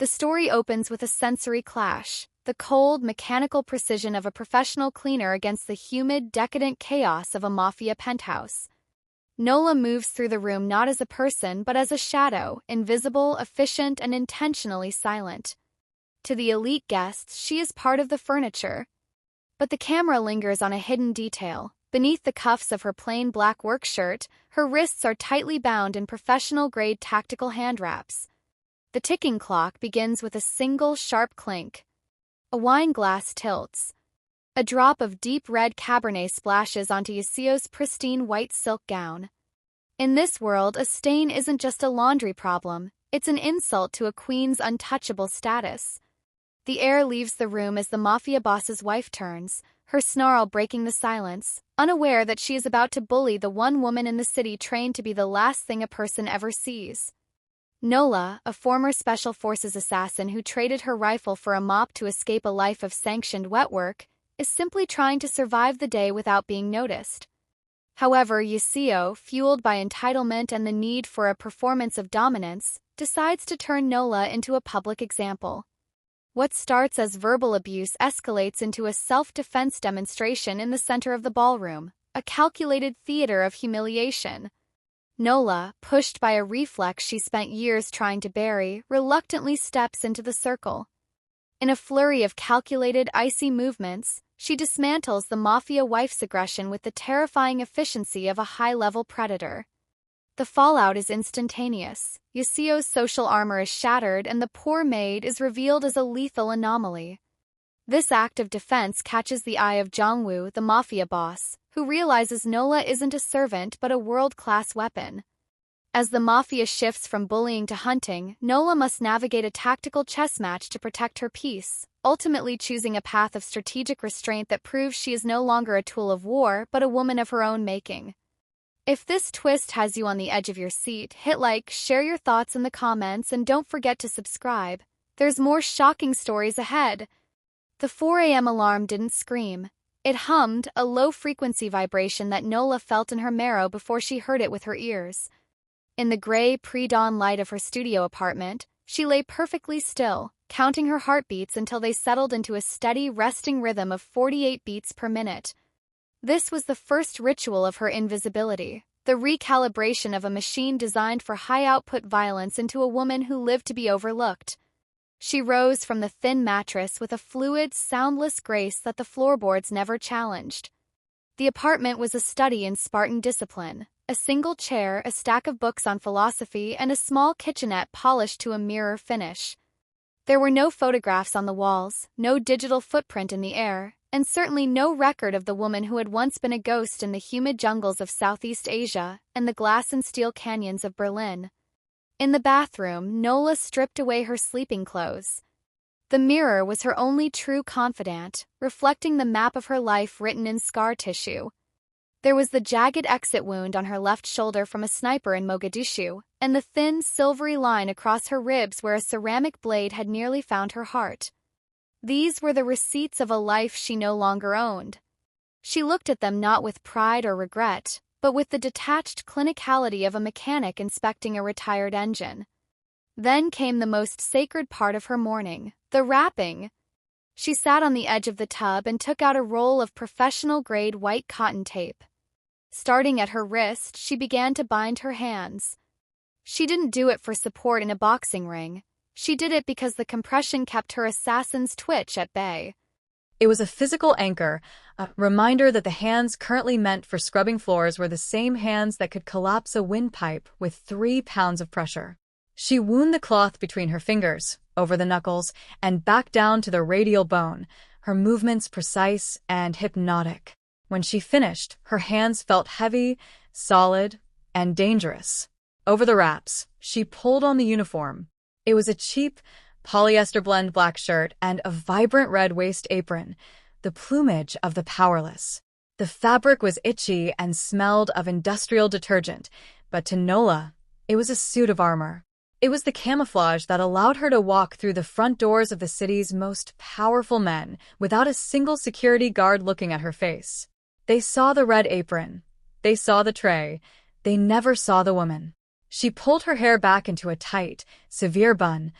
The story opens with a sensory clash, the cold, mechanical precision of a professional cleaner against the humid, decadent chaos of a mafia penthouse. Nola moves through the room not as a person but as a shadow, invisible, efficient, and intentionally silent. To the elite guests, she is part of the furniture. But the camera lingers on a hidden detail. Beneath the cuffs of her plain black work shirt, her wrists are tightly bound in professional-grade tactical hand wraps. The ticking clock begins with a single sharp clink. A wine glass tilts. A drop of deep red Cabernet splashes onto Yusio's pristine white silk gown. In this world, a stain isn't just a laundry problem, it's an insult to a queen's untouchable status. The air leaves the room as the mafia boss's wife turns, her snarl breaking the silence, unaware that she is about to bully the one woman in the city trained to be the last thing a person ever sees. Nola, a former Special Forces assassin who traded her rifle for a mop to escape a life of sanctioned wet work, is simply trying to survive the day without being noticed. However, Yusio, fueled by entitlement and the need for a performance of dominance, decides to turn Nola into a public example. What starts as verbal abuse escalates into a self-defense demonstration in the center of the ballroom, a calculated theater of humiliation. Nola, pushed by a reflex she spent years trying to bury, reluctantly steps into the circle. In a flurry of calculated, icy movements, she dismantles the mafia wife's aggression with the terrifying efficiency of a high-level predator. The fallout is instantaneous. Yusio's social armor is shattered and the poor maid is revealed as a lethal anomaly. This act of defense catches the eye of Jongwoo, the mafia boss, who realizes Nola isn't a servant but a world-class weapon. As the mafia shifts from bullying to hunting, Nola must navigate a tactical chess match to protect her peace, ultimately choosing a path of strategic restraint that proves she is no longer a tool of war but a woman of her own making. If this twist has you on the edge of your seat, hit like, share your thoughts in the comments, and don't forget to subscribe. There's more shocking stories ahead. The 4 a.m. alarm didn't scream. It hummed, a low-frequency vibration that Nola felt in her marrow before she heard it with her ears. In the gray, pre-dawn light of her studio apartment, she lay perfectly still, counting her heartbeats until they settled into a steady, resting rhythm of 48 beats per minute. This was the first ritual of her invisibility, the recalibration of a machine designed for high-output violence into a woman who lived to be overlooked. She rose from the thin mattress with a fluid, soundless grace that the floorboards never challenged. The apartment was a study in Spartan discipline. A single chair, a stack of books on philosophy, and a small kitchenette polished to a mirror finish. There were no photographs on the walls, no digital footprint in the air, and certainly no record of the woman who had once been a ghost in the humid jungles of Southeast Asia and the glass and steel canyons of Berlin. In the bathroom, Nola stripped away her sleeping clothes. The mirror was her only true confidant, reflecting the map of her life written in scar tissue. There was the jagged exit wound on her left shoulder from a sniper in Mogadishu, and the thin, silvery line across her ribs where a ceramic blade had nearly found her heart. These were the receipts of a life she no longer owned. She looked at them not with pride or regret, but with the detached clinicality of a mechanic inspecting a retired engine. Then came the most sacred part of her morning, the wrapping. She sat on the edge of the tub and took out a roll of professional-grade white cotton tape. Starting at her wrist, she began to bind her hands. She didn't do it for support in a boxing ring. She did it because the compression kept her assassin's twitch at bay. It was a physical anchor, a reminder that the hands currently meant for scrubbing floors were the same hands that could collapse a windpipe with 3 pounds of pressure. She wound the cloth between her fingers, over the knuckles, and back down to the radial bone, her movements precise and hypnotic. When she finished, her hands felt heavy, solid, and dangerous. Over the wraps, she pulled on the uniform. It was a cheap, polyester blend black shirt and a vibrant red waist apron, the plumage of the powerless. The fabric was itchy and smelled of industrial detergent, but to Nola, it was a suit of armor. It was the camouflage that allowed her to walk through the front doors of the city's most powerful men without a single security guard looking at her face. They saw the red apron. They saw the tray. They never saw the woman. She pulled her hair back into a tight, severe bun,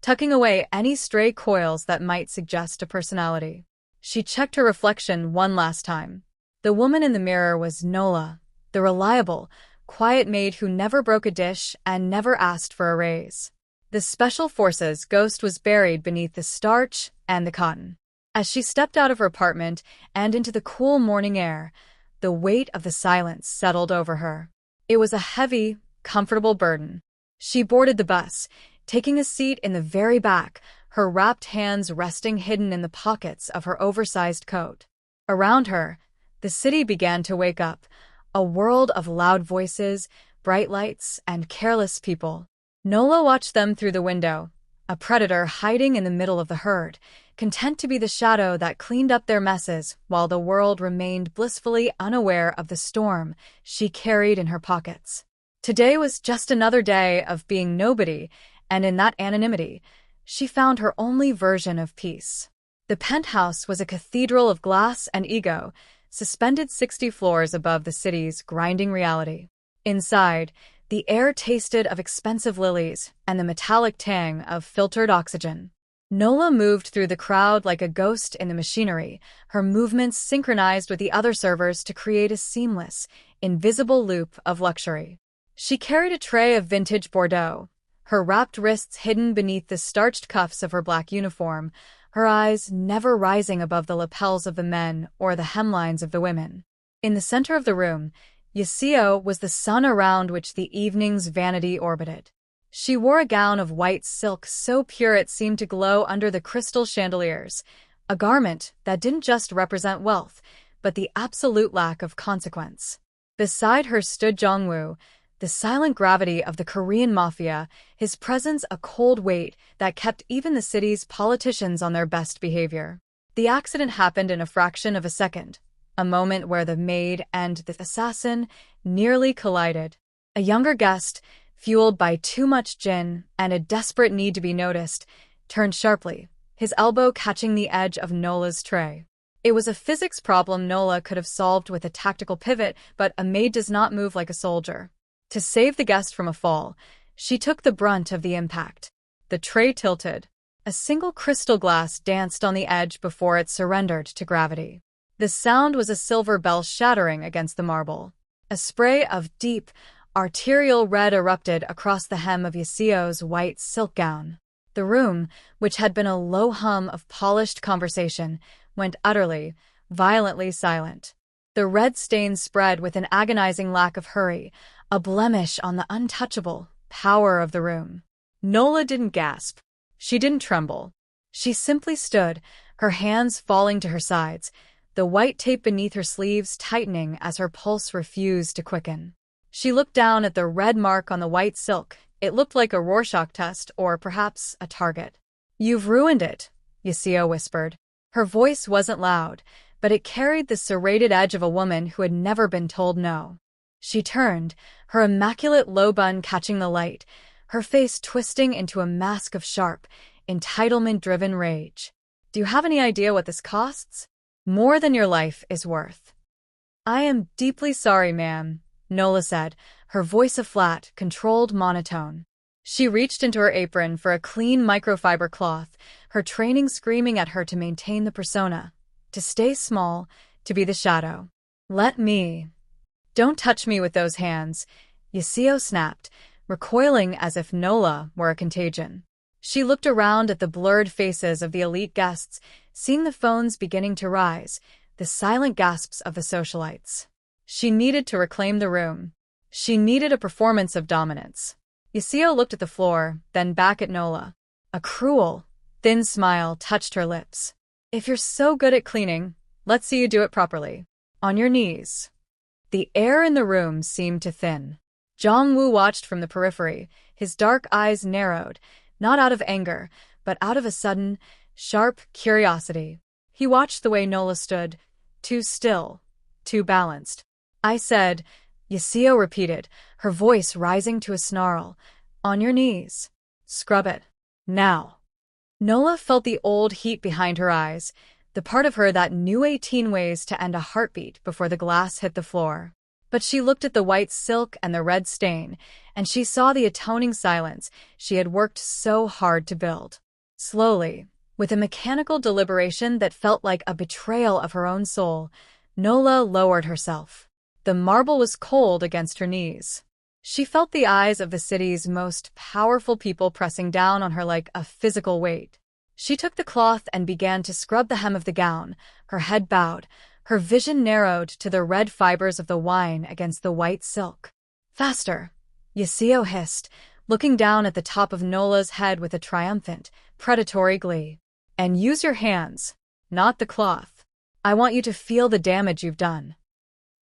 tucking away any stray coils that might suggest a personality. She checked her reflection one last time. The woman in the mirror was Nola, the reliable, quiet maid who never broke a dish and never asked for a raise. The Special Forces ghost was buried beneath the starch and the cotton. As she stepped out of her apartment and into the cool morning air, the weight of the silence settled over her. It was a heavy, comfortable burden. She boarded the bus, taking a seat in the very back, her wrapped hands resting hidden in the pockets of her oversized coat. Around her, the city began to wake up, a world of loud voices, bright lights, and careless people. Nola watched them through the window, a predator hiding in the middle of the herd, content to be the shadow that cleaned up their messes while the world remained blissfully unaware of the storm she carried in her pockets. Today was just another day of being nobody, and in that anonymity, she found her only version of peace. The penthouse was a cathedral of glass and ego, suspended 60 floors above the city's grinding reality. Inside, the air tasted of expensive lilies and the metallic tang of filtered oxygen. Nola moved through the crowd like a ghost in the machinery, her movements synchronized with the other servers to create a seamless, invisible loop of luxury. She carried a tray of vintage Bordeaux, her wrapped wrists hidden beneath the starched cuffs of her black uniform, her eyes never rising above the lapels of the men or the hemlines of the women. In the center of the room, Yasio was the sun around which the evening's vanity orbited. She wore a gown of white silk so pure it seemed to glow under the crystal chandeliers, a garment that didn't just represent wealth, but the absolute lack of consequence. Beside her stood Jongwoo, the silent gravity of the Korean mafia, his presence a cold weight that kept even the city's politicians on their best behavior. The accident happened in a fraction of a second, a moment where the maid and the assassin nearly collided. A younger guest, fueled by too much gin and a desperate need to be noticed, turned sharply, his elbow catching the edge of Nola's tray. It was a physics problem Nola could have solved with a tactical pivot, but a maid does not move like a soldier. To save the guest from a fall, she took the brunt of the impact. The tray tilted. A single crystal glass danced on the edge before it surrendered to gravity. The sound was a silver bell shattering against the marble. A spray of deep, arterial red erupted across the hem of Yasio's white silk gown. The room, which had been a low hum of polished conversation, went utterly, violently silent. The red stain spread with an agonizing lack of hurry, a blemish on the untouchable power of the room. Nola didn't gasp. She didn't tremble. She simply stood, her hands falling to her sides, the white tape beneath her sleeves tightening as her pulse refused to quicken. She looked down at the red mark on the white silk. It looked like a Rorschach test or perhaps a target. "You've ruined it," Yasio whispered. Her voice wasn't loud, but it carried the serrated edge of a woman who had never been told no. She turned, her immaculate low bun catching the light, her face twisting into a mask of sharp, entitlement-driven rage. "Do you have any idea what this costs? More than your life is worth." "I am deeply sorry, ma'am," Nola said, her voice a flat, controlled monotone. She reached into her apron for a clean microfiber cloth, her training screaming at her to maintain the persona, to stay small, to be the shadow. "Let me." "Don't touch me with those hands," Yasio snapped, recoiling as if Nola were a contagion. She looked around at the blurred faces of the elite guests, seeing the phones beginning to rise, the silent gasps of the socialites. She needed to reclaim the room. She needed a performance of dominance. Yasio looked at the floor, then back at Nola. A cruel, thin smile touched her lips. "If you're so good at cleaning, let's see you do it properly. On your knees." The air in the room seemed to thin. Jongwoo watched from the periphery, his dark eyes narrowed, not out of anger, but out of a sudden, sharp curiosity. He watched the way Nola stood, too still, too balanced. "I said," Yasio repeated, her voice rising to a snarl, "on your knees. Scrub it. Now." Nola felt the old heat behind her eyes, the part of her that knew 18 ways to end a heartbeat before the glass hit the floor. But she looked at the white silk and the red stain, and she saw the atoning silence she had worked so hard to build. Slowly, with a mechanical deliberation that felt like a betrayal of her own soul, Nola lowered herself. The marble was cold against her knees. She felt the eyes of the city's most powerful people pressing down on her like a physical weight. She took the cloth and began to scrub the hem of the gown, her head bowed, her vision narrowed to the red fibers of the wine against the white silk. Faster, Yasio hissed, looking down at the top of Nola's head with a triumphant, predatory glee. And use your hands, not the cloth. I want you to feel the damage you've done.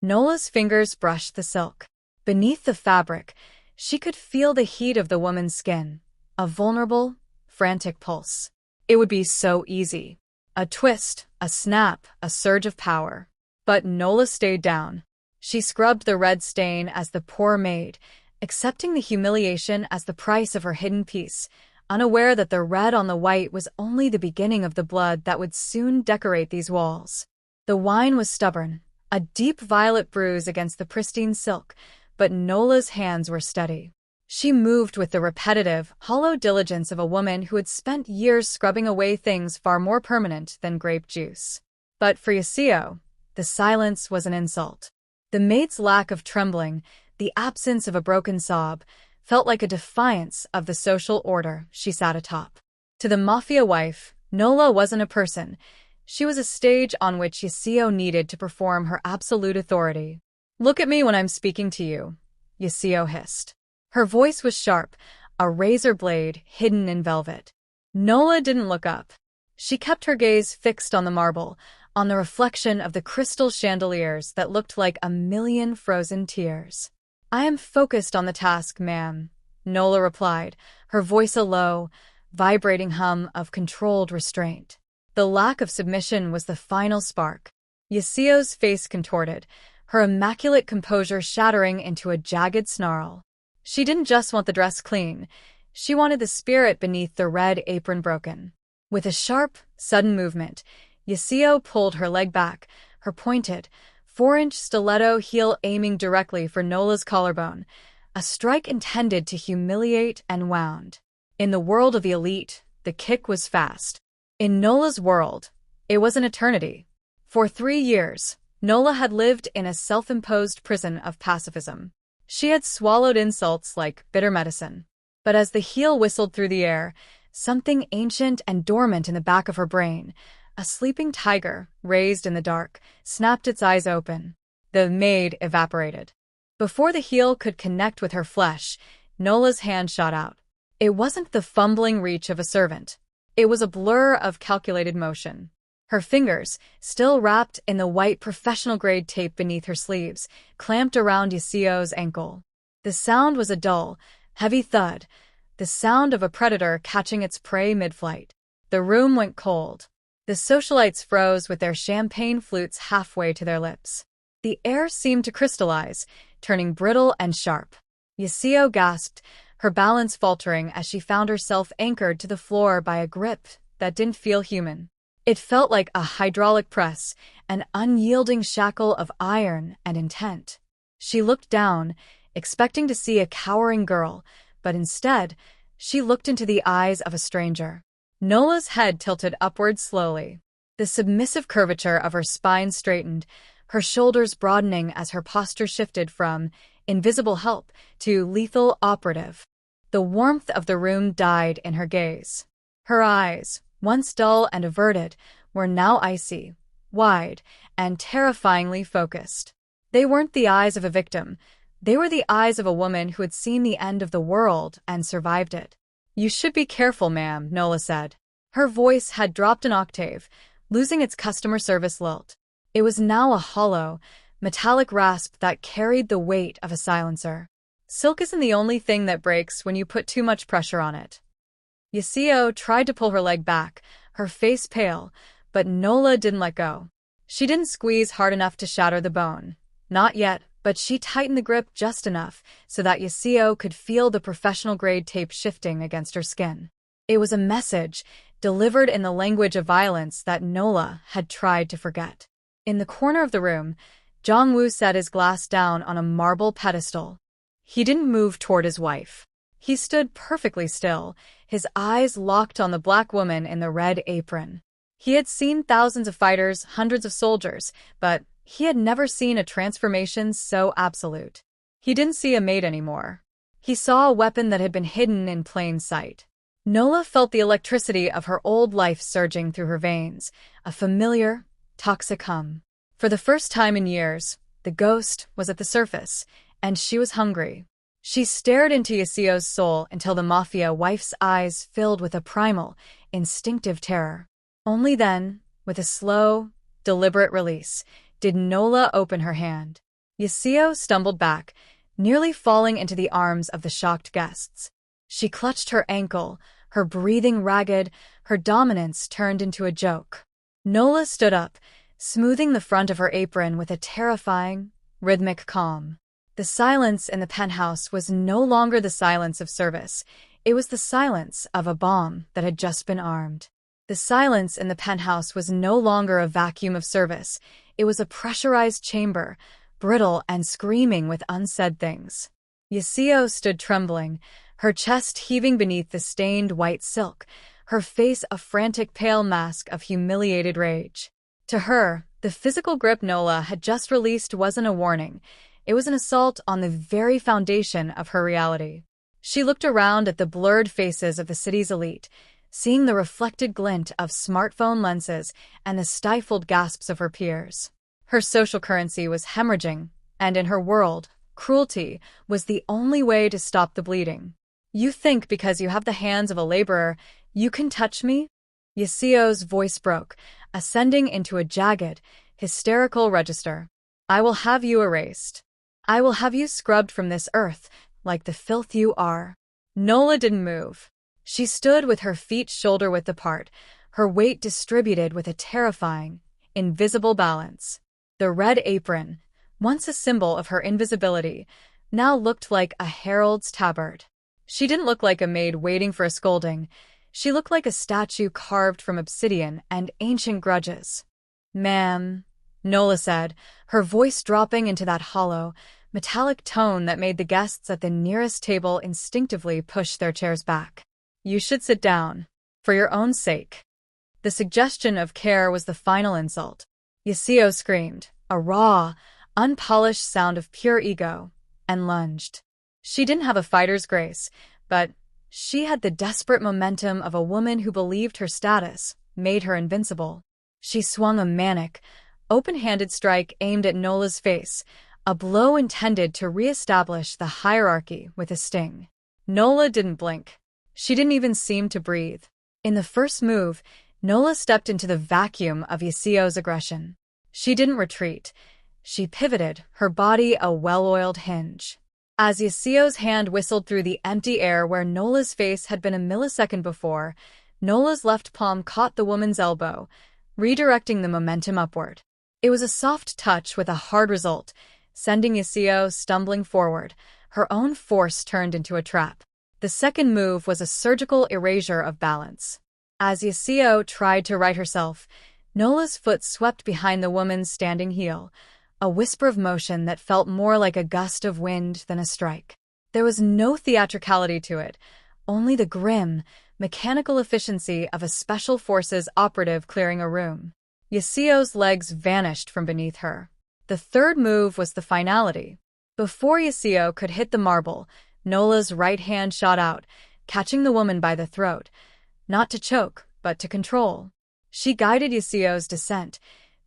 Nola's fingers brushed the silk. Beneath the fabric, she could feel the heat of the woman's skin, a vulnerable, frantic pulse. It would be so easy. A twist, a snap, a surge of power. But Nola stayed down. She scrubbed the red stain as the poor maid, accepting the humiliation as the price of her hidden peace, unaware that the red on the white was only the beginning of the blood that would soon decorate these walls. The wine was stubborn, a deep violet bruise against the pristine silk, but Nola's hands were steady. She moved with the repetitive, hollow diligence of a woman who had spent years scrubbing away things far more permanent than grape juice. But for Yasio, the silence was an insult. The maid's lack of trembling, the absence of a broken sob, felt like a defiance of the social order she sat atop. To the mafia wife, Nola wasn't a person. She was a stage on which Yasio needed to perform her absolute authority. "Look at me when I'm speaking to you," Yasio hissed. Her voice was sharp, a razor blade hidden in velvet. Nola didn't look up. She kept her gaze fixed on the marble, on the reflection of the crystal chandeliers that looked like a million frozen tears. "I am focused on the task, ma'am," Nola replied, her voice a low, vibrating hum of controlled restraint. The lack of submission was the final spark. Yasio's face contorted, her immaculate composure shattering into a jagged snarl. She didn't just want the dress clean. She wanted the spirit beneath the red apron broken. With a sharp, sudden movement, Yasio pulled her leg back, her pointed, 4-inch stiletto heel aiming directly for Nola's collarbone, a strike intended to humiliate and wound. In the world of the elite, the kick was fast. In Nola's world, it was an eternity. For 3 years, Nola had lived in a self-imposed prison of pacifism. She had swallowed insults like bitter medicine. But as the heel whistled through the air, something ancient and dormant in the back of her brain, a sleeping tiger, raised in the dark, snapped its eyes open. The maid evaporated. Before the heel could connect with her flesh, Nola's hand shot out. It wasn't the fumbling reach of a servant. It was a blur of calculated motion. Her fingers, still wrapped in the white professional-grade tape beneath her sleeves, clamped around Yasio's ankle. The sound was a dull, heavy thud, the sound of a predator catching its prey mid-flight. The room went cold. The socialites froze with their champagne flutes halfway to their lips. The air seemed to crystallize, turning brittle and sharp. Yasio gasped, her balance faltering as she found herself anchored to the floor by a grip that didn't feel human. It felt like a hydraulic press, an unyielding shackle of iron and intent. She looked down, expecting to see a cowering girl, but instead, she looked into the eyes of a stranger. Nola's head tilted upward slowly. The submissive curvature of her spine straightened, her shoulders broadening as her posture shifted from invisible help to lethal operative. The warmth of the room died in her gaze. Her eyes, once dull and averted, were now icy, wide, and terrifyingly focused. They weren't the eyes of a victim. They were the eyes of a woman who had seen the end of the world and survived it. "You should be careful, ma'am," Nola said. Her voice had dropped an octave, losing its customer service lilt. It was now a hollow, metallic rasp that carried the weight of a silencer. "Silk isn't the only thing that breaks when you put too much pressure on it." Yasio tried to pull her leg back, her face pale, but Nola didn't let go. She didn't squeeze hard enough to shatter the bone. Not yet, but she tightened the grip just enough so that Yasio could feel the professional-grade tape shifting against her skin. It was a message, delivered in the language of violence that Nola had tried to forget. In the corner of the room, Jongwoo set his glass down on a marble pedestal. He didn't move toward his wife. He stood perfectly still, his eyes locked on the black woman in the red apron. He had seen thousands of fighters, hundreds of soldiers, but he had never seen a transformation so absolute. He didn't see a maid anymore. He saw a weapon that had been hidden in plain sight. Nola felt the electricity of her old life surging through her veins, a familiar, toxic hum. For the first time in years, the ghost was at the surface, and she was hungry. She stared into Yasio's soul until the mafia wife's eyes filled with a primal, instinctive terror. Only then, with a slow, deliberate release, did Nola open her hand. Yasio stumbled back, nearly falling into the arms of the shocked guests. She clutched her ankle, her breathing ragged, her dominance turned into a joke. Nola stood up, smoothing the front of her apron with a terrifying, rhythmic calm. The silence in the penthouse was no longer the silence of service. It was the silence of a bomb that had just been armed. The silence in the penthouse was no longer a vacuum of service. It was a pressurized chamber, brittle and screaming with unsaid things. Yasio stood trembling, her chest heaving beneath the stained white silk, her face a frantic pale mask of humiliated rage. To her, the physical grip Nola had just released wasn't a warning. It was an assault on the very foundation of her reality. She looked around at the blurred faces of the city's elite, seeing the reflected glint of smartphone lenses and the stifled gasps of her peers. Her social currency was hemorrhaging, and in her world, cruelty was the only way to stop the bleeding. You think because you have the hands of a laborer, you can touch me? Yasio's voice broke, ascending into a jagged, hysterical register. I will have you erased. I will have you scrubbed from this earth, like the filth you are. Nola didn't move. She stood with her feet shoulder-width apart, her weight distributed with a terrifying, invisible balance. The red apron, once a symbol of her invisibility, now looked like a herald's tabard. She didn't look like a maid waiting for a scolding. She looked like a statue carved from obsidian and ancient grudges. "Ma'am," Nola said, her voice dropping into that hollow, metallic tone that made the guests at the nearest table instinctively push their chairs back. "You should sit down. For your own sake." The suggestion of care was the final insult. Yasio screamed, a raw, unpolished sound of pure ego, and lunged. She didn't have a fighter's grace, but she had the desperate momentum of a woman who believed her status made her invincible. She swung a manic, open-handed strike aimed at Nola's face, a blow intended to re-establish the hierarchy with a sting. Nola didn't blink. She didn't even seem to breathe. In the first move, Nola stepped into the vacuum of Yasio's aggression. She didn't retreat. She pivoted, her body a well-oiled hinge. As Yasio's hand whistled through the empty air where Nola's face had been a millisecond before, Nola's left palm caught the woman's elbow, redirecting the momentum upward. It was a soft touch with a hard result, sending Yasio stumbling forward, her own force turned into a trap. The second move was a surgical erasure of balance. As Yasio tried to right herself, Nola's foot swept behind the woman's standing heel, a whisper of motion that felt more like a gust of wind than a strike. There was no theatricality to it, only the grim, mechanical efficiency of a special forces operative clearing a room. Yasio's legs vanished from beneath her. The third move was the finality. Before Yasio could hit the marble, Nola's right hand shot out, catching the woman by the throat, not to choke, but to control. She guided Yasio's descent,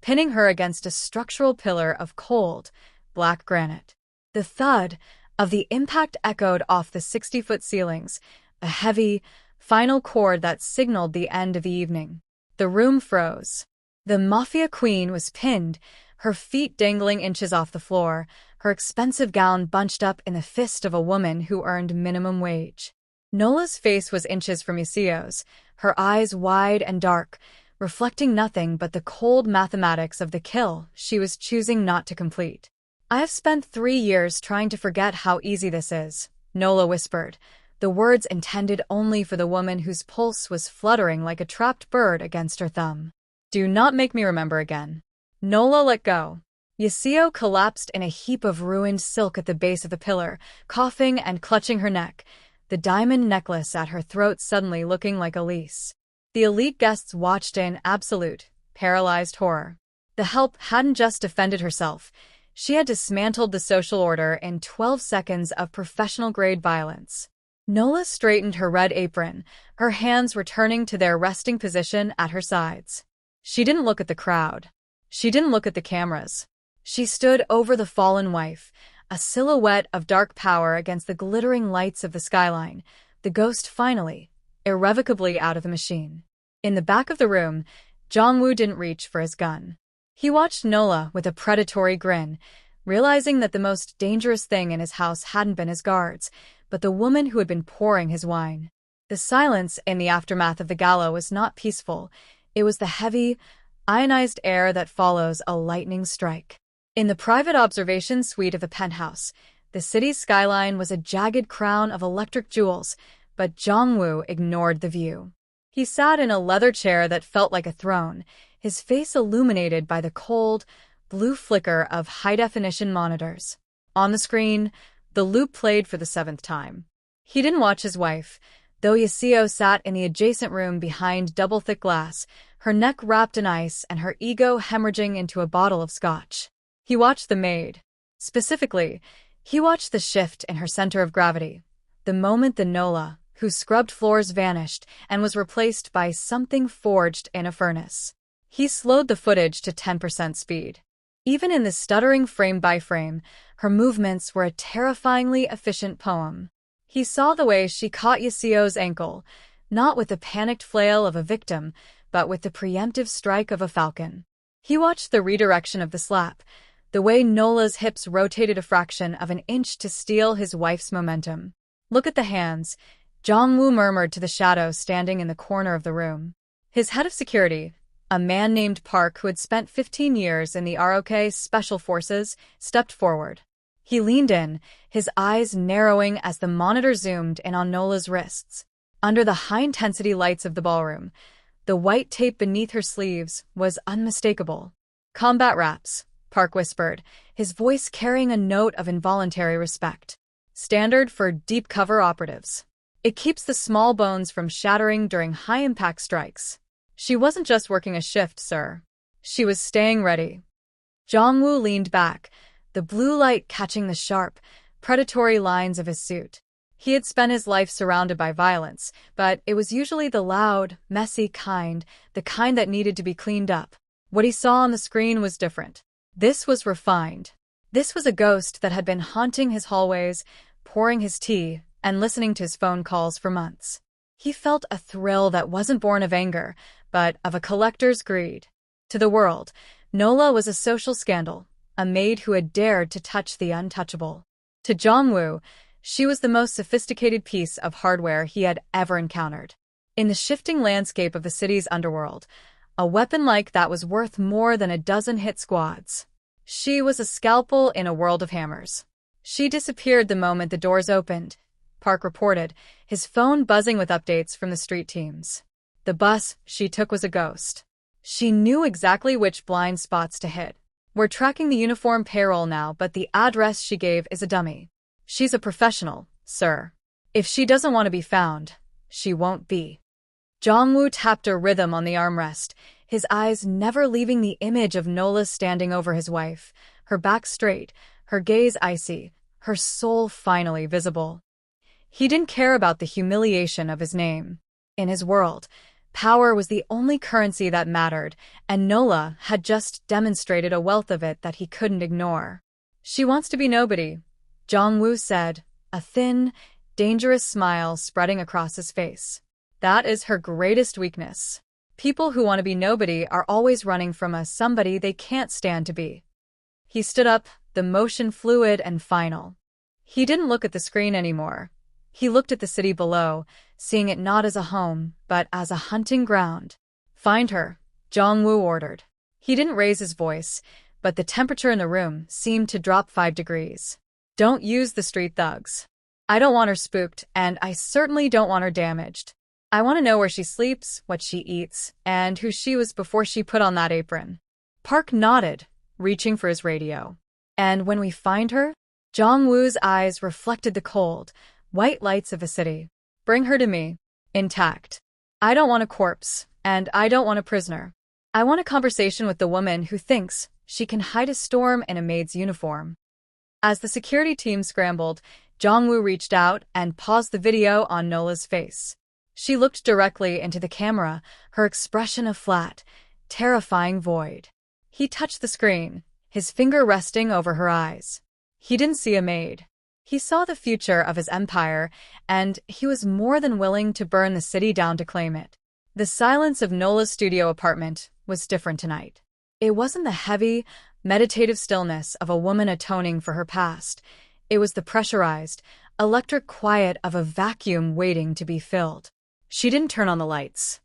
pinning her against a structural pillar of cold, black granite. The thud of the impact echoed off the 60-foot ceilings, a heavy, final chord that signaled the end of the evening. The room froze. The Mafia Queen was pinned, her feet dangling inches off the floor, her expensive gown bunched up in the fist of a woman who earned minimum wage. Nola's face was inches from Yasio's, her eyes wide and dark, reflecting nothing but the cold mathematics of the kill she was choosing not to complete. "I have spent 3 years trying to forget how easy this is," Nola whispered, the words intended only for the woman whose pulse was fluttering like a trapped bird against her thumb. "Do not make me remember again." Nola let go. Yasio collapsed in a heap of ruined silk at the base of the pillar, coughing and clutching her neck. the diamond necklace at her throat suddenly looking like a leash. The elite guests watched in absolute, paralyzed horror. The help hadn't just defended herself, she had dismantled the social order in 12 seconds of professional-grade violence. Nola straightened her red apron, her hands returning to their resting position at her sides. She didn't look at the crowd. She didn't look at the cameras. She stood over the fallen wife, a silhouette of dark power against the glittering lights of the skyline, the ghost finally, irrevocably out of the machine. In the back of the room, Jongwoo didn't reach for his gun. He watched Nola with a predatory grin, realizing that the most dangerous thing in his house hadn't been his guards, but the woman who had been pouring his wine. The silence in the aftermath of the gala was not peaceful. It was the heavy, ionized air that follows a lightning strike. In the private observation suite of the penthouse, the city's skyline was a jagged crown of electric jewels, but Jongwoo ignored the view. He sat in a leather chair that felt like a throne, his face illuminated by the cold, blue flicker of high-definition monitors. On the screen, the loop played for the 7th time. He didn't watch his wife, though Yaseo sat in the adjacent room behind double-thick glass, her neck wrapped in ice and her ego hemorrhaging into a bottle of scotch. He watched the maid. Specifically, he watched the shift in her center of gravity. The moment the Nola, whose scrubbed floors vanished and was replaced by something forged in a furnace. He slowed the footage to 10% speed. Even in the stuttering frame-by-frame, her movements were a terrifyingly efficient poem. He saw the way she caught Yaseo's ankle, not with the panicked flail of a victim, but with the preemptive strike of a falcon. He watched the redirection of the slap, the way Nola's hips rotated a fraction of an inch to steal his wife's momentum. "Look at the hands," Jongwoo murmured to the shadow standing in the corner of the room. His head of security, a man named Park who had spent 15 years in the ROK Special Forces, stepped forward. He leaned in, his eyes narrowing as the monitor zoomed in on Nola's wrists. Under the high-intensity lights of the ballroom, the white tape beneath her sleeves was unmistakable. "Combat wraps," Park whispered, his voice carrying a note of involuntary respect. "Standard for deep-cover operatives. It keeps the small bones from shattering during high-impact strikes." "She wasn't just working a shift, sir. She was staying ready." Jongwoo leaned back, the blue light catching the sharp, predatory lines of his suit. He had spent his life surrounded by violence, but it was usually the loud, messy kind, the kind that needed to be cleaned up. What he saw on the screen was different. This was refined. This was a ghost that had been haunting his hallways, pouring his tea, and listening to his phone calls for months. He felt a thrill that wasn't born of anger, but of a collector's greed. To the world, Nola was a social scandal, a maid who had dared to touch the untouchable. To Jongwoo, she was the most sophisticated piece of hardware he had ever encountered. In the shifting landscape of the city's underworld, a weapon like that was worth more than a dozen hit squads. She was a scalpel in a world of hammers. She disappeared the moment the doors opened, Park reported, his phone buzzing with updates from the street teams. The bus she took was a ghost. She knew exactly which blind spots to hit. "We're tracking the uniform payroll now, but the address she gave is a dummy. She's a professional, sir. If she doesn't want to be found, she won't be." Jongwoo tapped a rhythm on the armrest, his eyes never leaving the image of Nola standing over his wife, her back straight, her gaze icy, her soul finally visible. He didn't care about the humiliation of his name. In his world, power was the only currency that mattered, and Nola had just demonstrated a wealth of it that he couldn't ignore. "She wants to be nobody," Jongwoo said, a thin, dangerous smile spreading across his face. "That is her greatest weakness. People who want to be nobody are always running from a somebody they can't stand to be." He stood up, the motion fluid and final. He didn't look at the screen anymore. He looked at the city below, seeing it not as a home, but as a hunting ground. "Find her," Jongwoo ordered. He didn't raise his voice, but the temperature in the room seemed to drop 5 degrees. "Don't use the street thugs. I don't want her spooked, and I certainly don't want her damaged. I want to know where she sleeps, what she eats, and who she was before she put on that apron." Park nodded, reaching for his radio. "And when we find her?" Jongwoo's eyes reflected the cold, White lights of a city. Bring her to me. Intact. I don't want a corpse, and I don't want a prisoner. I want a conversation with the woman who thinks she can hide a storm in a maid's uniform. As the security team scrambled, Jongwoo reached out and paused the video on Nola's face. She looked directly into the camera, her expression a flat, terrifying void. He touched the screen, his finger resting over her eyes. He didn't see a maid. He saw the future of his empire, and he was more than willing to burn the city down to claim it. The silence of Nola's studio apartment was different tonight. It wasn't the heavy, meditative stillness of a woman atoning for her past. It was the pressurized, electric quiet of a vacuum waiting to be filled. She didn't turn on the lights.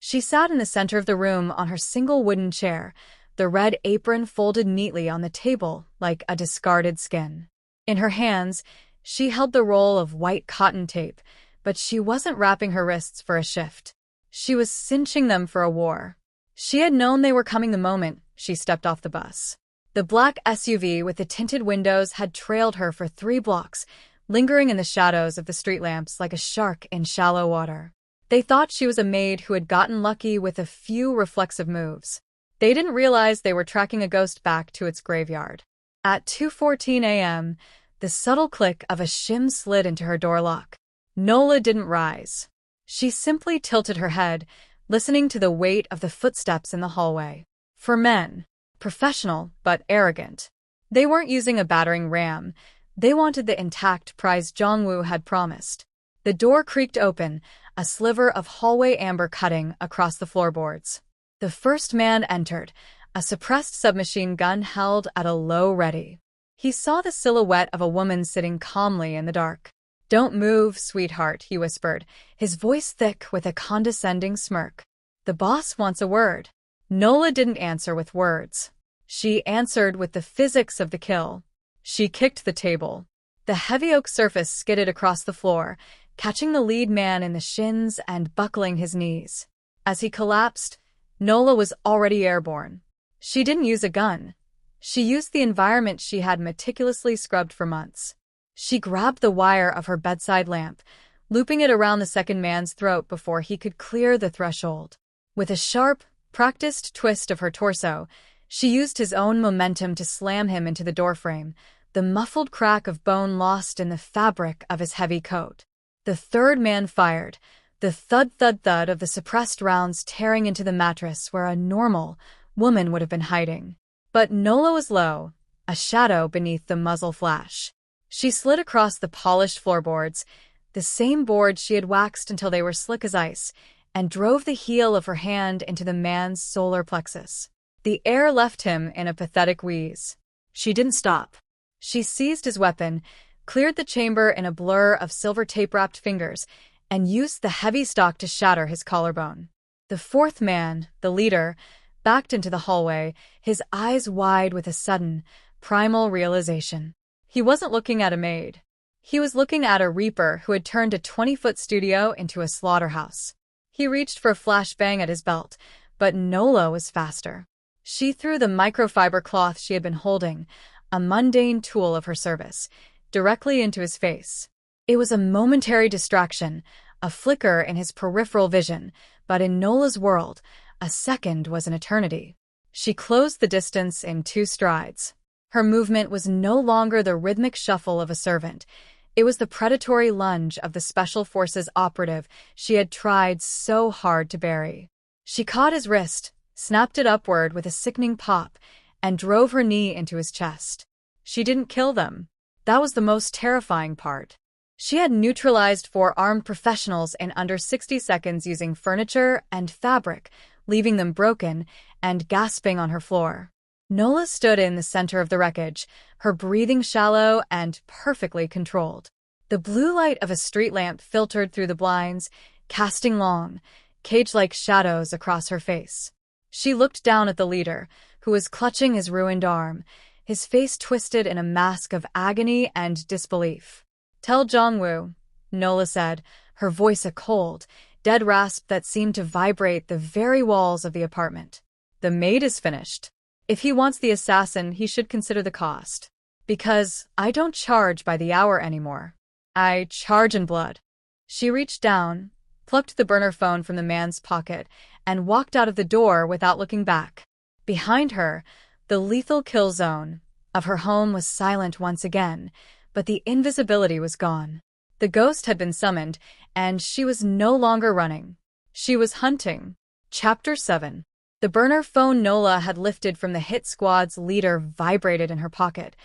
She sat in the center of the room on her single wooden chair, the red apron folded neatly on the table like a discarded skin. In her hands, she held the roll of white cotton tape, but she wasn't wrapping her wrists for a shift. She was cinching them for a war. She had known they were coming the moment she stepped off the bus. The black SUV with the tinted windows had trailed her for 3 blocks, lingering in the shadows of the street lamps like a shark in shallow water. They thought she was a maid who had gotten lucky with a few reflexive moves. They didn't realize they were tracking a ghost back to its graveyard. At 2:14 a.m., the subtle click of a shim slid into her door lock. Nola didn't rise. She simply tilted her head, listening to the weight of the footsteps in the hallway. For men, professional but arrogant. They weren't using a battering ram. They wanted the intact prize Jongwoo had promised. The door creaked open, a sliver of hallway amber cutting across the floorboards. The first man entered, a suppressed submachine gun held at a low ready. He saw the silhouette of a woman sitting calmly in the dark. "Don't move, sweetheart," he whispered, his voice thick with a condescending smirk. "The boss wants a word." Nola didn't answer with words. She answered with the physics of the kill. She kicked the table. The heavy oak surface skidded across the floor, catching the lead man in the shins and buckling his knees. As he collapsed, Nola was already airborne. She didn't use a gun. She used the environment she had meticulously scrubbed for months. She grabbed the wire of her bedside lamp, looping it around the second man's throat before he could clear the threshold. With a sharp, practiced twist of her torso, she used his own momentum to slam him into the doorframe, the muffled crack of bone lost in the fabric of his heavy coat. The third man fired, the thud-thud-thud of the suppressed rounds tearing into the mattress where a normal woman would have been hiding. But Nola was low, a shadow beneath the muzzle flash. She slid across the polished floorboards, the same boards she had waxed until they were slick as ice, and drove the heel of her hand into the man's solar plexus. The air left him in a pathetic wheeze. She didn't stop. She seized his weapon, cleared the chamber in a blur of silver tape-wrapped fingers, and used the heavy stock to shatter his collarbone. The fourth man, the leader, backed into the hallway, his eyes wide with a sudden, primal realization. He wasn't looking at a maid. He was looking at a reaper who had turned a 20-foot studio into a slaughterhouse. He reached for a flashbang at his belt, but Nola was faster. She threw the microfiber cloth she had been holding, a mundane tool of her service, directly into his face. It was a momentary distraction, a flicker in his peripheral vision, but in Nola's world, a second was an eternity. She closed the distance in 2 strides. Her movement was no longer the rhythmic shuffle of a servant. It was the predatory lunge of the Special Forces operative she had tried so hard to bury. She caught his wrist, snapped it upward with a sickening pop, and drove her knee into his chest. She didn't kill them. That was the most terrifying part. She had neutralized 4 armed professionals in under 60 seconds using furniture and fabric, leaving them broken and gasping on her floor. Nola stood in the center of the wreckage, her breathing shallow and perfectly controlled. The blue light of a street lamp filtered through the blinds, casting long, cage-like shadows across her face. She looked down at the leader, who was clutching his ruined arm, his face twisted in a mask of agony and disbelief. "Tell Jongwoo," Nola said, her voice a cold, dead rasp that seemed to vibrate the very walls of the apartment. "The maid is finished. If he wants the assassin, he should consider the cost. Because I don't charge by the hour anymore." I charge in blood. She reached down, plucked the burner phone from the man's pocket, and walked out of the door without looking back. Behind her, the lethal kill zone of her home was silent once again, but the invisibility was gone. The ghost had been summoned, and she was no longer running. She was hunting. Chapter 7. The burner phone Nola had lifted from the hit squad's leader vibrated in her pocket,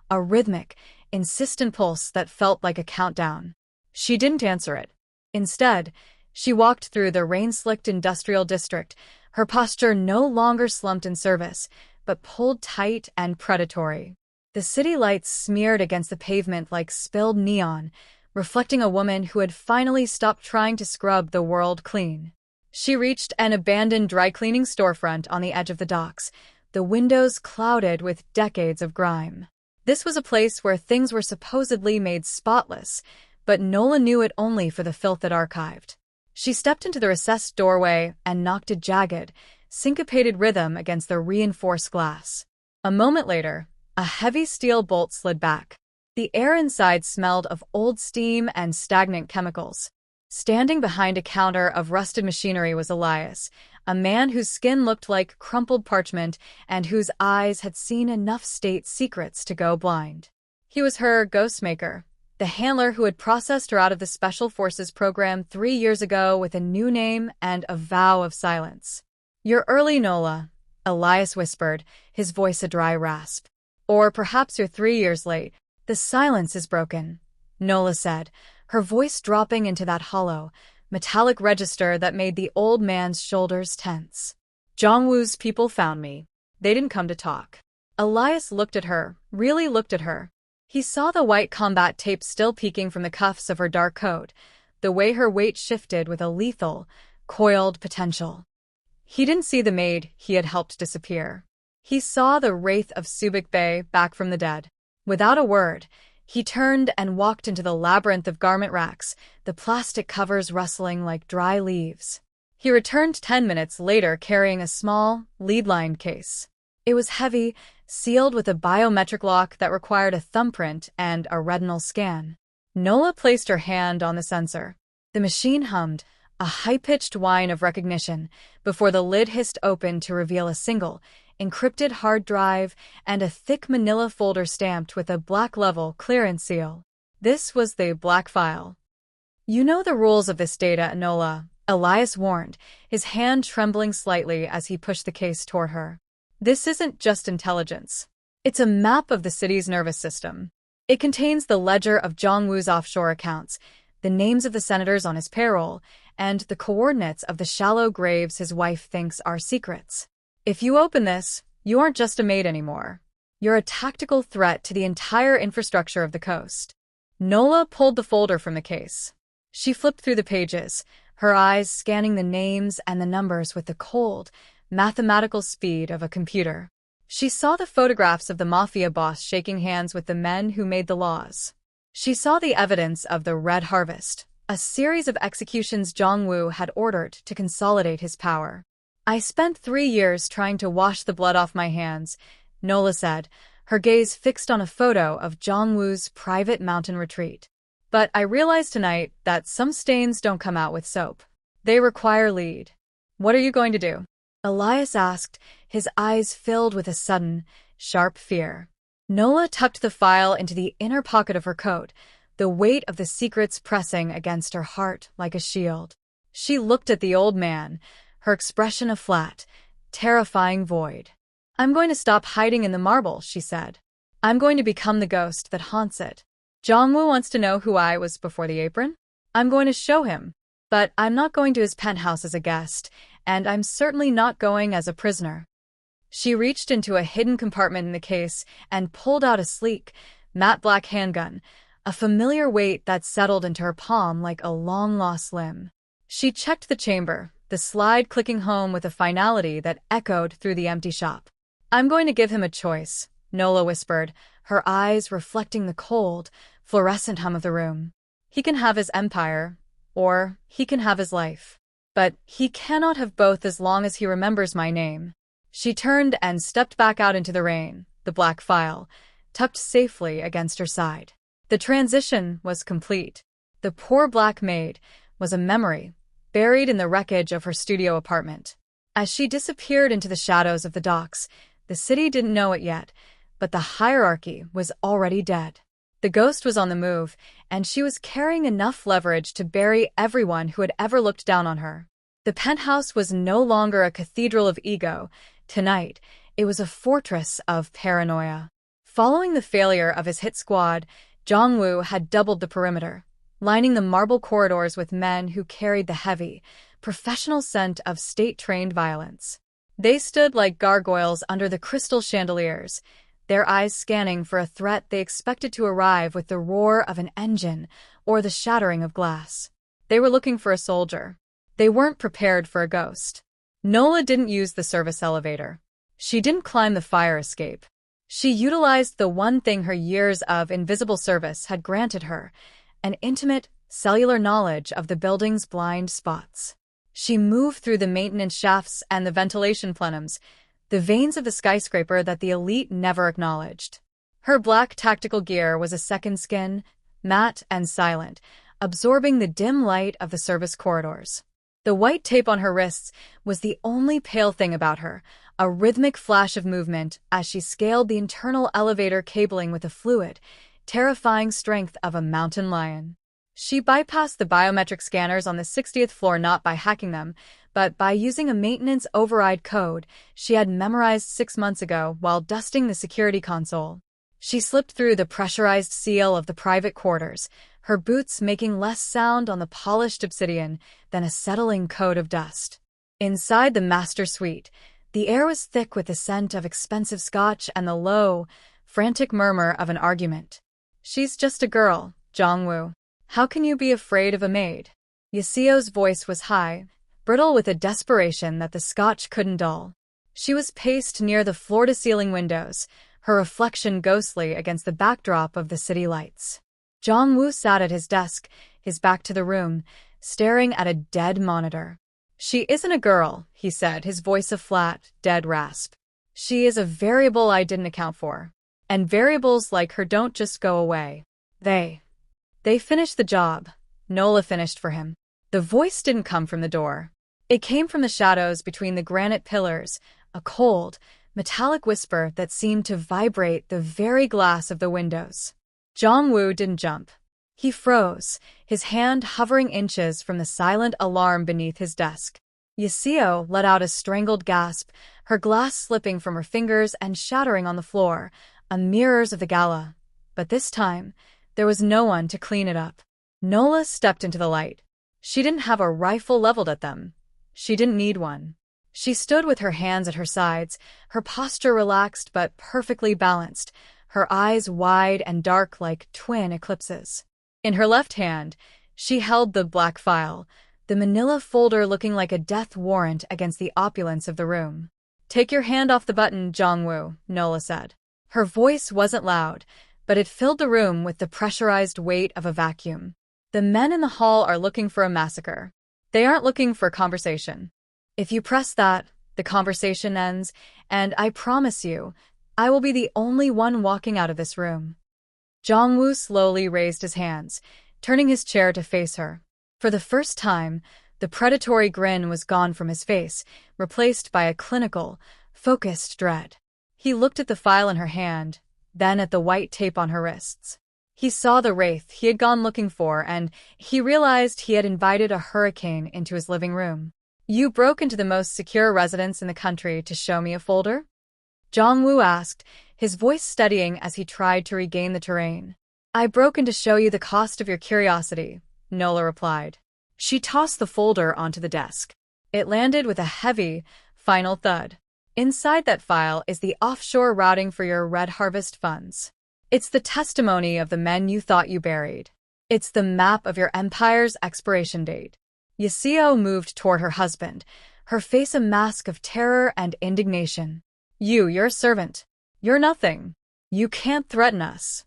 a rhythmic, insistent pulse that felt like a countdown. She didn't answer it. Instead, she walked through the rain-slicked industrial district, her posture no longer slumped in service, but pulled tight and predatory. The city lights smeared against the pavement like spilled neon, reflecting a woman who had finally stopped trying to scrub the world clean. She reached an abandoned dry-cleaning storefront on the edge of the docks, the windows clouded with decades of grime. This was a place where things were supposedly made spotless, but Nola knew it only for the filth it archived. She stepped into the recessed doorway and knocked a jagged, syncopated rhythm against the reinforced glass. A moment later, a heavy steel bolt slid back. The air inside smelled of old steam and stagnant chemicals. Standing behind a counter of rusted machinery was Elias, a man whose skin looked like crumpled parchment and whose eyes had seen enough state secrets to go blind. He was her ghostmaker, the handler who had processed her out of the Special Forces program 3 years ago with a new name and a vow of silence. "You're early, Nola," Elias whispered, his voice a dry rasp. "Or perhaps you're 3 years late. The silence is broken," Nola said, her voice dropping into that hollow, metallic register that made the old man's shoulders tense. "Jongwoo's people found me. They didn't come to talk." Elias looked at her, really looked at her. He saw the white combat tape still peeking from the cuffs of her dark coat, the way her weight shifted with a lethal, coiled potential. He didn't see the maid he had helped disappear. He saw the wraith of Subic Bay back from the dead. Without a word, he turned and walked into the labyrinth of garment racks, the plastic covers rustling like dry leaves. He returned 10 minutes later carrying a small, lead-lined case. It was heavy, sealed with a biometric lock that required a thumbprint and a retinal scan. Nola placed her hand on the sensor. The machine hummed, a high-pitched whine of recognition, before the lid hissed open to reveal a single, encrypted hard drive and a thick manila folder stamped with a black-level clearance seal. This was the black file. "You know the rules of this data, Nola," Elias warned, his hand trembling slightly as he pushed the case toward her. "This isn't just intelligence. It's a map of the city's nervous system. It contains the ledger of Jongwoo's offshore accounts, the names of the senators on his payroll, and the coordinates of the shallow graves his wife thinks are secrets. If you open this, you aren't just a maid anymore. You're a tactical threat to the entire infrastructure of the coast." Nola pulled the folder from the case. She flipped through the pages, her eyes scanning the names and the numbers with the cold, mathematical speed of a computer. She saw the photographs of the Mafia Boss shaking hands with the men who made the laws. She saw the evidence of the Red Harvest, a series of executions Jongwoo had ordered to consolidate his power. "I spent 3 years trying to wash the blood off my hands," Nola said, her gaze fixed on a photo of Jongwoo's private mountain retreat. "But I realized tonight that some stains don't come out with soap. They require lead. What are you going to do?" Elias asked, his eyes filled with a sudden, sharp fear. Nola tucked the file into the inner pocket of her coat, the weight of the secrets pressing against her heart like a shield. She looked at the old man, her expression a flat, terrifying void. "I'm going to stop hiding in the marble," she said. "I'm going to become the ghost that haunts it. Jongwoo wants to know who I was before the apron. I'm going to show him. But I'm not going to his penthouse as a guest, and I'm certainly not going as a prisoner." She reached into a hidden compartment in the case and pulled out a sleek, matte black handgun, a familiar weight that settled into her palm like a long-lost limb. She checked the chamber, the slide clicking home with a finality that echoed through the empty shop. "I'm going to give him a choice," Nola whispered, her eyes reflecting the cold, fluorescent hum of the room. "He can have his empire, or he can have his life. But he cannot have both as long as he remembers my name." She turned and stepped back out into the rain, the black file, tucked safely against her side. The transition was complete. The poor black maid was a memory, buried in the wreckage of her studio apartment. As she disappeared into the shadows of the docks, the city didn't know it yet, but the hierarchy was already dead. The ghost was on the move, and she was carrying enough leverage to bury everyone who had ever looked down on her. The penthouse was no longer a cathedral of ego. Tonight, it was a fortress of paranoia. Following the failure of his hit squad, Jong-woo had doubled the perimeter, lining the marble corridors with men who carried the heavy, professional scent of state-trained violence. They stood like gargoyles under the crystal chandeliers, their eyes scanning for a threat they expected to arrive with the roar of an engine or the shattering of glass. They were looking for a soldier. They weren't prepared for a ghost. Nola didn't use the service elevator. She didn't climb the fire escape. She utilized the one thing her years of invisible service had granted her, an intimate, cellular knowledge of the building's blind spots. She moved through the maintenance shafts and the ventilation plenums, the veins of the skyscraper that the elite never acknowledged. Her black tactical gear was a second skin, matte and silent, absorbing the dim light of the service corridors. The white tape on her wrists was the only pale thing about her, a rhythmic flash of movement as she scaled the internal elevator cabling with the fluid, terrifying strength of a mountain lion. She bypassed the biometric scanners on the 60th floor not by hacking them, but by using a maintenance override code she had memorized 6 months ago while dusting the security console. She slipped through the pressurized seal of the private quarters, her boots making less sound on the polished obsidian than a settling coat of dust. Inside the master suite, the air was thick with the scent of expensive scotch and the low, frantic murmur of an argument. "She's just a girl, Jong-woo. How can you be afraid of a maid?" Yaseo's voice was high, brittle with a desperation that the scotch couldn't dull. She was paced near the floor-to-ceiling windows, her reflection ghostly against the backdrop of the city lights. Jong-woo sat at his desk, his back to the room, staring at a dead monitor. "She isn't a girl," he said, his voice a flat, dead rasp. "She is a variable I didn't account for. And variables like her don't just go away. They finished the job." Nola finished for him. The voice didn't come from the door. It came from the shadows between the granite pillars, a cold, metallic whisper that seemed to vibrate the very glass of the windows. Jong-woo didn't jump. He froze, his hand hovering inches from the silent alarm beneath his desk. Yaseo let out a strangled gasp, her glass slipping from her fingers and shattering on the floor, mirrors of the gala. But this time, there was no one to clean it up. Nola stepped into the light. She didn't have a rifle leveled at them. She didn't need one. She stood with her hands at her sides, her posture relaxed but perfectly balanced, her eyes wide and dark like twin eclipses. In her left hand, she held the black file, the manila folder looking like a death warrant against the opulence of the room. "Take your hand off the button, Jong-woo," Nola said. Her voice wasn't loud, but it filled the room with the pressurized weight of a vacuum. "The men in the hall are looking for a massacre. They aren't looking for conversation. If you press that, the conversation ends, and I promise you, I will be the only one walking out of this room." Jong-woo slowly raised his hands, turning his chair to face her. For the first time, the predatory grin was gone from his face, replaced by a clinical, focused dread. He looked at the file in her hand, then at the white tape on her wrists. He saw the wraith he had gone looking for, and he realized he had invited a hurricane into his living room. "You broke into the most secure residence in the country to show me a folder?" Jong-woo asked, his voice steadying as he tried to regain the terrain. "I broke in to show you the cost of your curiosity," Nola replied. She tossed the folder onto the desk. It landed with a heavy, final thud. "Inside that file is the offshore routing for your Red Harvest funds. It's the testimony of the men you thought you buried. It's the map of your empire's expiration date." Yaseo moved toward her husband, her face a mask of terror and indignation. You're a servant. You're nothing. You can't threaten us."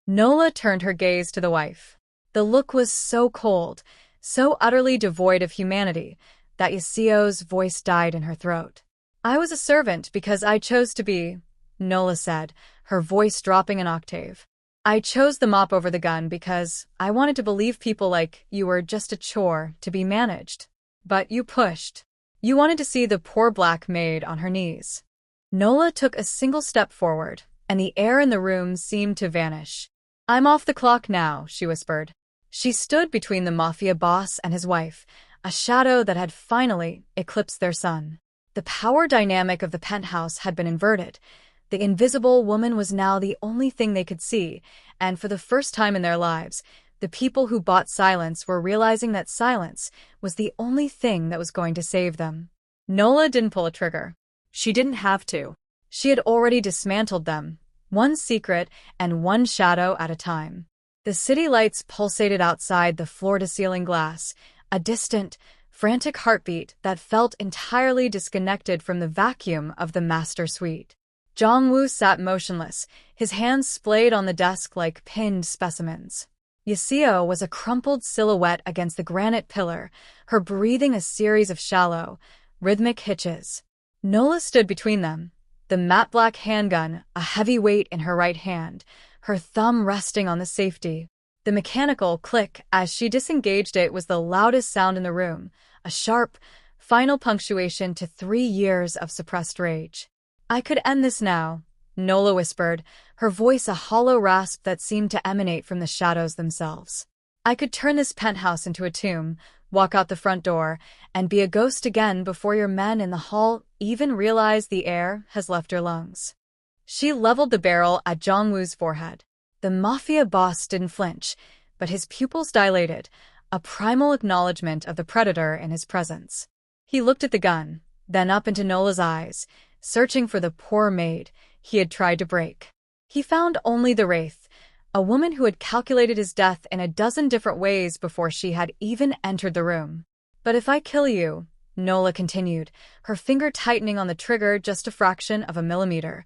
Nola turned her gaze to the wife. The look was so cold, so utterly devoid of humanity, that Yaseo's voice died in her throat. "I was a servant because I chose to be," Nola said, her voice dropping an octave. I chose the mop over the gun because I wanted to believe people like you were just a chore to be managed. But you pushed. You wanted to see the poor black maid on her knees. Nola took a single step forward, and the air in the room seemed to vanish. I'm off the clock now, she whispered. She stood between the Mafia boss and his wife, a shadow that had finally eclipsed their sun. The power dynamic of the penthouse had been inverted. The invisible woman was now the only thing they could see, and for the first time in their lives, the people who bought silence were realizing that silence was the only thing that was going to save them. Nola didn't pull a trigger. She didn't have to. She had already dismantled them, one secret and one shadow at a time. The city lights pulsated outside the floor-to-ceiling glass, a distant, frantic heartbeat that felt entirely disconnected from the vacuum of the master suite. Jong-woo sat motionless, his hands splayed on the desk like pinned specimens. Yaseo was a crumpled silhouette against the granite pillar, her breathing a series of shallow, rhythmic hitches. Nola stood between them, the matte black handgun a heavy weight in her right hand, her thumb resting on the safety. The mechanical click as she disengaged it was the loudest sound in the room, a sharp, final punctuation to 3 years of suppressed rage. I could end this now, Nola whispered, her voice a hollow rasp that seemed to emanate from the shadows themselves. I could turn this penthouse into a tomb, walk out the front door, and be a ghost again before your men in the hall even realize the air has left your lungs. She leveled the barrel at Jong-woo's forehead. The Mafia boss didn't flinch, but his pupils dilated, a primal acknowledgement of the predator in his presence. He looked at the gun, then up into Nola's eyes, searching for the poor maid he had tried to break. He found only the wraith, a woman who had calculated his death in a dozen different ways before she had even entered the room. But if I kill you, Nola continued, her finger tightening on the trigger just a fraction of a millimeter,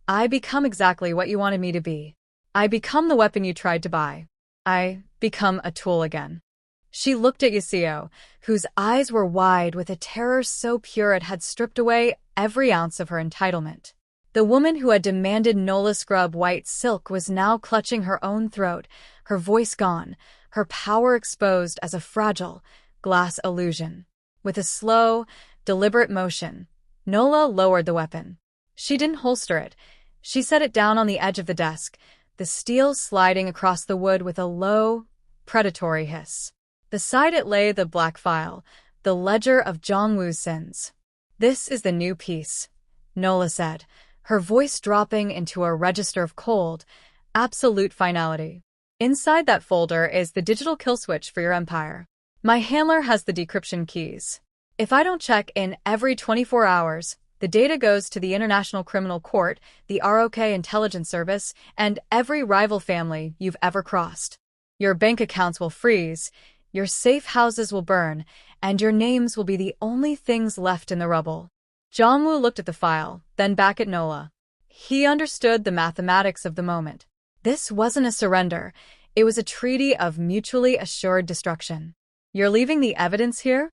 I become exactly what you wanted me to be. I become the weapon you tried to buy. I become a tool again. She looked at Yaseo, whose eyes were wide with a terror so pure it had stripped away every ounce of her entitlement. The woman who had demanded Nola scrub white silk was now clutching her own throat, her voice gone, her power exposed as a fragile, glass illusion. With a slow, deliberate motion, Nola lowered the weapon. She didn't holster it. She set it down on the edge of the desk, the steel sliding across the wood with a low, predatory hiss. Beside it lay the black file, the ledger of Jong-woo's sins. This is the new piece, Nola said, her voice dropping into a register of cold, absolute finality. Inside that folder is the digital kill switch for your empire. My handler has the decryption keys. If I don't check in every 24 hours, the data goes to the International Criminal Court, the ROK Intelligence Service, and every rival family you've ever crossed. Your bank accounts will freeze, your safe houses will burn, and your names will be the only things left in the rubble. Jong-woo looked at the file, then back at Nola. He understood the mathematics of the moment. This wasn't a surrender. It was a treaty of mutually assured destruction. You're leaving the evidence here?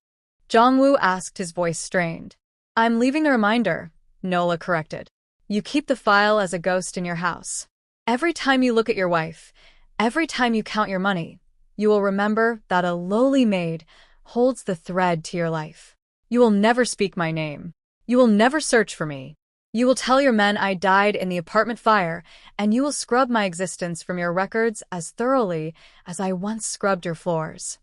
Jong-woo asked, his voice strained. I'm leaving the reminder, Nola corrected. You keep the file as a ghost in your house. Every time you look at your wife, every time you count your money, you will remember that a lowly maid holds the thread to your life. You will never speak my name. You will never search for me. You will tell your men I died in the apartment fire, and you will scrub my existence from your records as thoroughly as I once scrubbed your floors.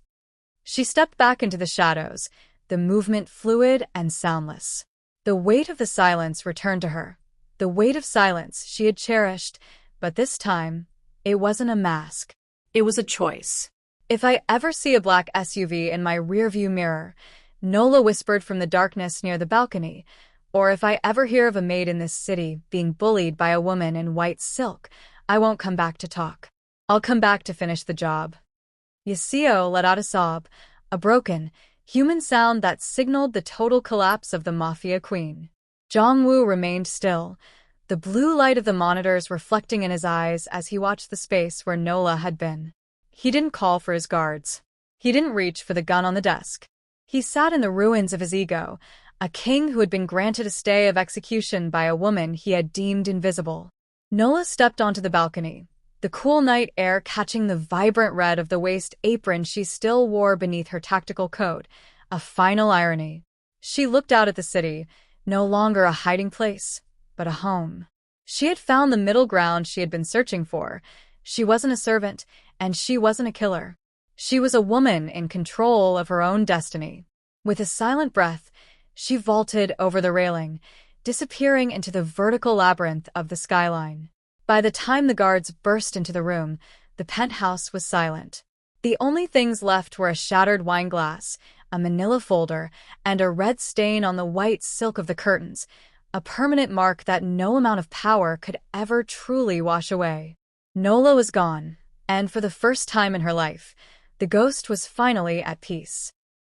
She stepped back into the shadows, the movement fluid and soundless. The weight of the silence returned to her, the weight of silence she had cherished, but this time, it wasn't a mask. It was a choice. If I ever see a black SUV in my rearview mirror, Nola whispered from the darkness near the balcony, or if I ever hear of a maid in this city being bullied by a woman in white silk, I won't come back to talk. I'll come back to finish the job. Yaseo let out a sob, a broken, human sound that signaled the total collapse of the Mafia Queen. Jong-woo remained still, the blue light of the monitors reflecting in his eyes as he watched the space where Nola had been. He didn't call for his guards. He didn't reach for the gun on the desk. He sat in the ruins of his ego, a king who had been granted a stay of execution by a woman he had deemed invisible. Nola stepped onto the balcony, the cool night air catching the vibrant red of the waist apron she still wore beneath her tactical coat, a final irony. She looked out at the city, no longer a hiding place, but a home. She had found the middle ground she had been searching for. She wasn't a servant, and she wasn't a killer. She was a woman in control of her own destiny. With a silent breath, she vaulted over the railing, disappearing into the vertical labyrinth of the skyline. By the time the guards burst into the room, the penthouse was silent. The only things left were a shattered wine glass, a manila folder, and a red stain on the white silk of the curtains, a permanent mark that no amount of power could ever truly wash away. Nola was gone, and for the first time in her life, the ghost was finally at peace.